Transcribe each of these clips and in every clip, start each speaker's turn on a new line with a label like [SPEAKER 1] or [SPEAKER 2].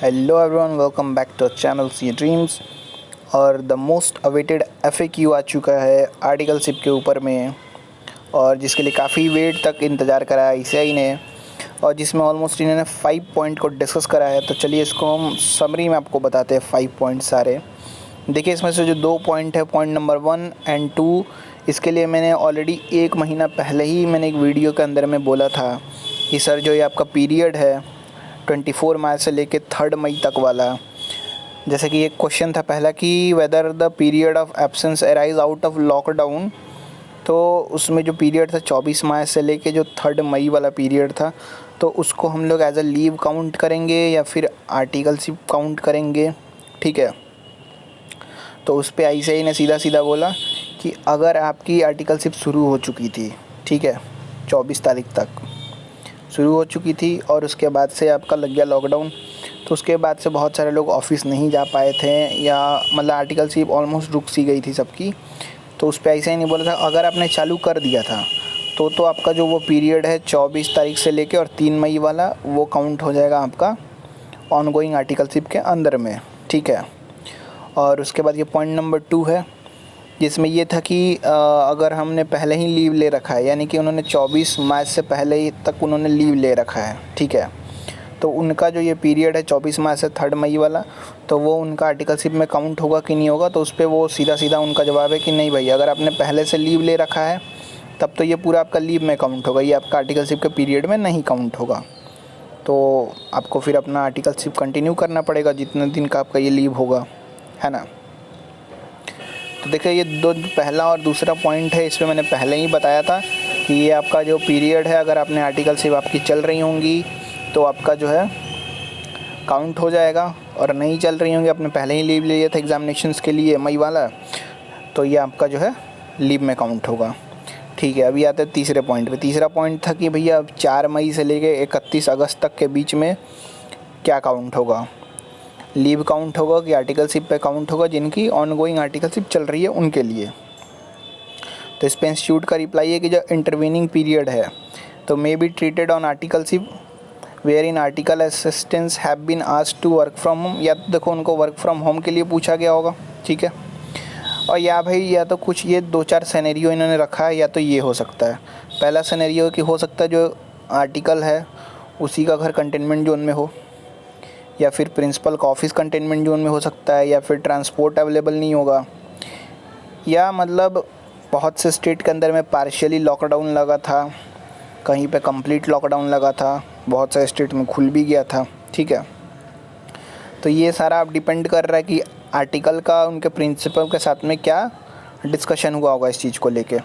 [SPEAKER 1] Hello everyone, welcome back to channel C dreams. और the most awaited FAQ आ चुका है आर्टिकलशिप के ऊपर में, और जिसके लिए काफ़ी वेट तक इंतज़ार करा है ICAI ने, और जिसमें ऑलमोस्ट इन्होंने 5 पॉइंट को डिस्कस करा है। तो चलिए इसको हम समरी में आपको बताते हैं 5 पॉइंट सारे। देखिए, इसमें से जो 2 पॉइंट है, पॉइंट नंबर 1 एंड 2, इसके लिए मैंने ऑलरेडी 1 महीना पहले ही मैंने एक वीडियो के अंदर में बोला था कि सर जो ये आपका पीरियड है 24 मई से लेके 3 मई तक वाला, जैसे कि एक क्वेश्चन था पहला कि whether the period of absence arise out of lockdown. तो उसमें जो पीरियड था 24 मई से लेके जो 3 मई वाला पीरियड था, तो उसको हम लोग एज अ लीव काउंट करेंगे या फिर आर्टिकलशिप काउंट करेंगे। ठीक है, तो उस पर ICAI ने सीधा सीधा बोला कि अगर आपकी आर्टिकलशिप शुरू हो चुकी थी, ठीक है, 24 तारीख तक शुरू हो चुकी थी और उसके बाद से आपका लग गया लॉकडाउन, तो उसके बाद से बहुत सारे लोग ऑफिस नहीं जा पाए थे, या मतलब आर्टिकलशिप ऑलमोस्ट रुक सी गई थी सबकी। तो उस पर ऐसा ही नहीं बोला था, अगर आपने चालू कर दिया था तो आपका जो वो पीरियड है 24 तारीख से लेके और 3 मई वाला, वो काउंट हो जाएगा आपका ऑनगोइंग आर्टिकलशिप के अंदर में। ठीक है, और उसके बाद ये पॉइंट नंबर 2 है, जिसमें ये था कि अगर हमने पहले ही लीव ले रखा है, यानी कि उन्होंने 24 मार्च से पहले ही तक उन्होंने लीव ले रखा है, ठीक है, तो उनका जो ये पीरियड है 24 मार्च से 3 मई वाला, तो वो उनका आर्टिकलशिप में काउंट होगा कि नहीं होगा। तो उस पर वो सीधा सीधा उनका जवाब है कि नहीं भाई, अगर आपने पहले से लीव ले रखा है तब तो ये पूरा आपका लीव में काउंट होगा, ये आपका आर्टिकलशिप के पीरियड में नहीं काउंट होगा। तो आपको फिर अपना आर्टिकलशिप कंटिन्यू करना पड़ेगा जितने दिन का आपका ये लीव होगा, है ना। तो देखिए, ये दो पहला और दूसरा पॉइंट है, इसमें मैंने पहले ही बताया था कि ये आपका जो पीरियड है, अगर आपने आर्टिकलशिप आपकी चल रही होंगी तो आपका जो है काउंट हो जाएगा, और नहीं चल रही होंगी, आपने पहले ही लीव ले लिया था एग्जामिनेशंस के लिए मई वाला, तो ये आपका जो है लीव में काउंट होगा। ठीक है, अभी आते हैं तीसरे पॉइंट पे। तीसरा पॉइंट था कि भैया अब 4 मई से लेके 31 अगस्त तक के बीच में क्या काउंट होगा, लीव काउंट होगा कि आर्टिकलशिप पे काउंट होगा, जिनकी ऑनगोइंग आर्टिकलशिप चल रही है उनके लिए। तो इस पे इंस्टीट्यूट का रिप्लाई है कि जो इंटरवीनिंग पीरियड है तो may be treated on articleship where in article assistants have been asked to work from home. या तो देखो उनको वर्क फ्रॉम होम के लिए पूछा गया होगा, ठीक है, और या भाई या तो कुछ ये 2-4 सिनेरियो इन्होंने रखा है, या तो ये हो सकता है। पहला सिनेरियो कि हो सकता है जो आर्टिकल है उसी का घर कंटेनमेंट जोन में हो, या फिर प्रिंसिपल का ऑफिस कंटेनमेंट जोन में हो सकता है, या फिर ट्रांसपोर्ट अवेलेबल नहीं होगा, या मतलब बहुत से स्टेट के अंदर में पार्शियली लॉकडाउन लगा था, कहीं पे कंप्लीट लॉकडाउन लगा था, बहुत सारे स्टेट में खुल भी गया था। ठीक है, तो ये सारा आप डिपेंड कर रहा है कि आर्टिकल का उनके प्रिंसिपल के साथ में क्या डिस्कशन हुआ होगा इस चीज़ को लेके।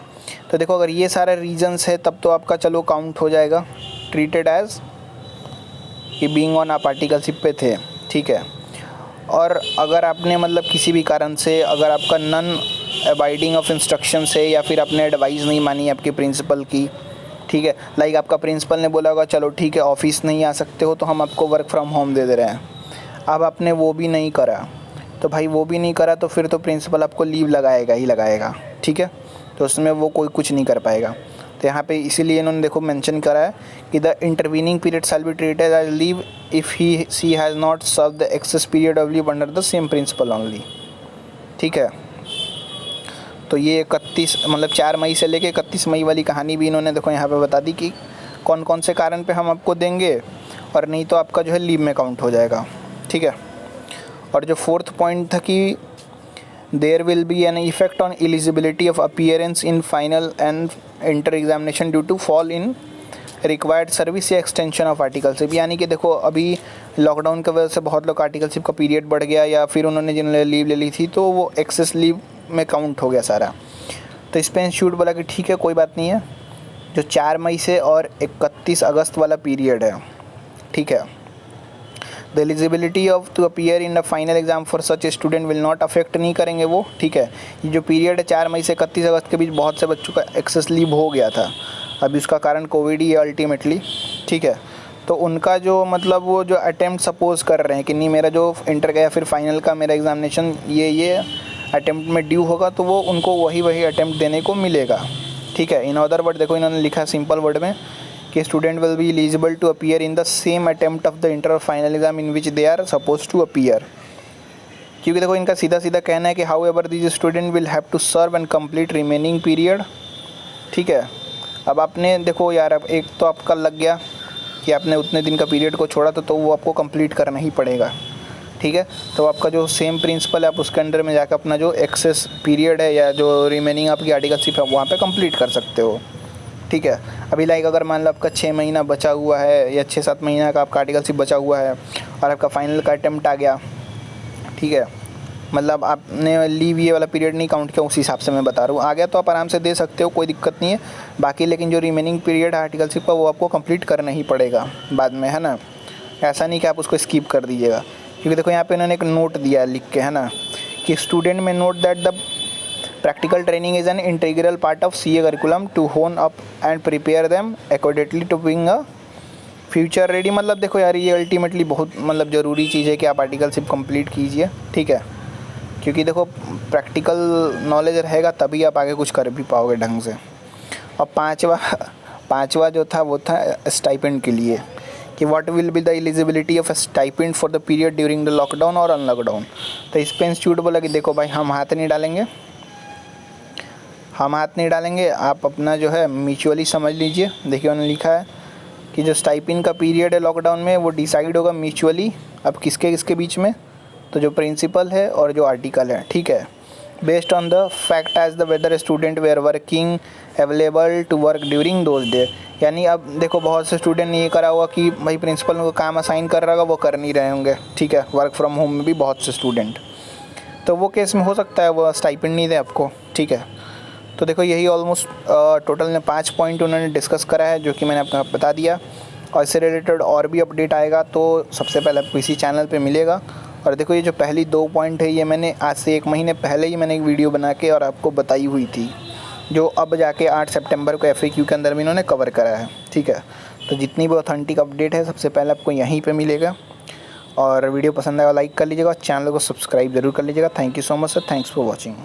[SPEAKER 1] तो देखो, अगर ये सारे रीजंस है तब तो आपका चलो काउंट हो जाएगा, ट्रीटेड एज कि बीइंग ऑन आप आर्टिकलशिप पे थे। ठीक है, और अगर आपने मतलब किसी भी कारण से, अगर आपका नन अबाइडिंग ऑफ इंस्ट्रक्शन है, या फिर आपने एडवाइस नहीं मानी आपके प्रिंसिपल की, ठीक है, लाइक आपका प्रिंसिपल ने बोला होगा चलो ठीक है ऑफिस नहीं आ सकते हो तो हम आपको वर्क फ्रॉम होम दे दे रहे हैं, अब आपने वो भी नहीं करा, तो भाई वो भी नहीं करा तो फिर तो प्रिंसिपल आपको लीव लगाएगा ही लगाएगा। ठीक है, तो उसमें वो कोई कुछ नहीं कर पाएगा। तो यहाँ पे इसीलिए इन्होंने देखो मेंशन करा है कि the intervening period shall be treated as leave if he she has not serve the excess period of leave under the same principle only. ठीक है, तो ये 31 मतलब 4 मई से लेके 31 मई वाली कहानी भी इन्होंने देखो यहाँ पे बता दी कि कौन कौन से कारण पे हम आपको देंगे, और नहीं तो आपका जो है लीव में काउंट हो जाएगा। ठीक है, और जो 4th पॉइंट था कि there will be an effect on eligibility of appearance in final and inter examination due to fall in required service या एक्सटेंशन ऑफ आर्टिकलशिप। यानी कि देखो अभी लॉकडाउन की वजह से बहुत लोग आर्टिकलशिप का पीरियड बढ़ गया, या फिर उन्होंने जिन्होंने लीव ले ली थी तो वो एक्सेस लीव में काउंट हो गया सारा। तो इस पर इंस्टीट्यूट बोला कि ठीक है कोई बात नहीं है, जो 4 मई से और 31 अगस्त वाला पीरियड है, ठीक है, the eligibility of to appear in the final exam for such student will not affect, नहीं करेंगे वो। ठीक है, ये जो पीरियड है 4 मई से 31 अगस्त के बीच बहुत से बच्चों का एक्सेस लीव हो गया था, अभी उसका कारण कोविड ही है अल्टीमेटली। ठीक है, तो उनका जो मतलब वो जो अटेम्प्ट सपोज कर रहे हैं कि नहीं मेरा जो इंटर का या फिर फाइनल का मेरा एग्जामिनेशन ये अटेम्प्ट में ड्यू होगा, तो वो उनको वही अटेम्प्ट देने को मिलेगा। ठीक है, इन अदर वर्ड देखो इन्होंने लिखा सिंपल वर्ड में कि student will be eligible to appear in the same attempt of the inter और final exam in which they are suppose to appear. क्योंकि देखो इनका सीधा सीधा कहना है कि however this student will have to serve and complete remaining period. ठीक है, अब आपने देखो यार, अब एक तो आपका लग गया कि आपने उतने दिन का पीरियड को छोड़ा तो वो आपको कंप्लीट करना ही पड़ेगा। ठीक है, तो आपका जो सेम प्रिंसिपल है आप उसके अंडर में जाकर अपना जो एक्सेस पीरियड है या जो रिमेनिंग आपकी आर्टिकलशिप है वहाँ पे कंप्लीट कर सकते हो। ठीक है, अभी लाइक अगर मान लो आपका 6 महीना बचा हुआ है या 6-7 महीना का आपका आर्टिकलशिप बचा हुआ है और आपका फाइनल का अटेम्प्ट आ गया, ठीक है, मतलब आपने लीव ये वाला पीरियड नहीं काउंट किया, उस हिसाब से मैं बता रहा हूँ, आ गया तो आप आराम से दे सकते हो, कोई दिक्कत नहीं है। बाकी लेकिन जो रिमेनिंग पीरियड है आर्टिकलशिप का वो आपको कंप्लीट करना ही पड़ेगा बाद में, है ना। ऐसा नहीं कि आप उसको स्किप कर दीजिएगा, क्योंकि देखो यहाँ पे इन्होंने एक नोट दिया है लिख के, है ना, कि स्टूडेंट में note that the practical training is an integral part of CA curriculum to hone up and prepare them accordingly to being a future ready. मतलब देखो यार, ये अल्टीमेटली बहुत मतलब ज़रूरी चीज़ है कि आप आर्टिकलशिप कंप्लीट कीजिए। ठीक है, क्योंकि देखो प्रैक्टिकल नॉलेज रहेगा तभी आप आगे कुछ कर भी पाओगे ढंग से। और पांचवा जो था वो था स्टाइपेंड के लिए, कि what will be the eligibility of stipend for the period during the lockdown और अनलॉकडाउन। तो इस पे इंस्टीट्यूट बोला कि देखो भाई, हम हाथ नहीं डालेंगे, आप अपना जो है म्यूचुअली समझ लीजिए। देखिए उन्होंने लिखा है कि जो स्टाइपेंड का पीरियड है लॉकडाउन में वो डिसाइड होगा म्यूचुअली, अब किसके बीच में, तो जो प्रिंसिपल है और जो आर्टिकल है। ठीक है, based on the fact as the whether student were working available to work during those day. यानी अब देखो बहुत से स्टूडेंट ने ये करा होगा कि भाई प्रिंसिपल उनको काम असाइन कर रहा होगा, वो कर नहीं रहे होंगे। ठीक है, वर्क फ्रॉम होम में भी बहुत से स्टूडेंट, तो वो केस में हो सकता है वो स्टाइपेंड नहीं दे आपको। ठीक है, तो देखो यही ऑलमोस्ट टोटल में 5 पॉइंट उन्होंने डिस्कस करा है, जो कि मैंने आपको बता दिया। और इससे रिलेटेड और भी अपडेट आएगा तो सबसे पहले आपको इसी चैनल पे मिलेगा। और देखो ये जो पहली 2 पॉइंट है ये मैंने आज से 1 महीने पहले ही मैंने एक वीडियो बना के और आपको बताई हुई थी, जो अब जाके 8 सितंबर को FAQ के अंदर भी इन्होंने कवर करा है। ठीक है, तो जितनी भी ऑथेंटिक अपडेट है सबसे पहले आपको यहीं पे मिलेगा। और वीडियो पसंद आएगा लाइक कर लीजिएगा और चैनल को सब्सक्राइब ज़रूर कर लीजिएगा। Thank you so much sir, thanks for watching.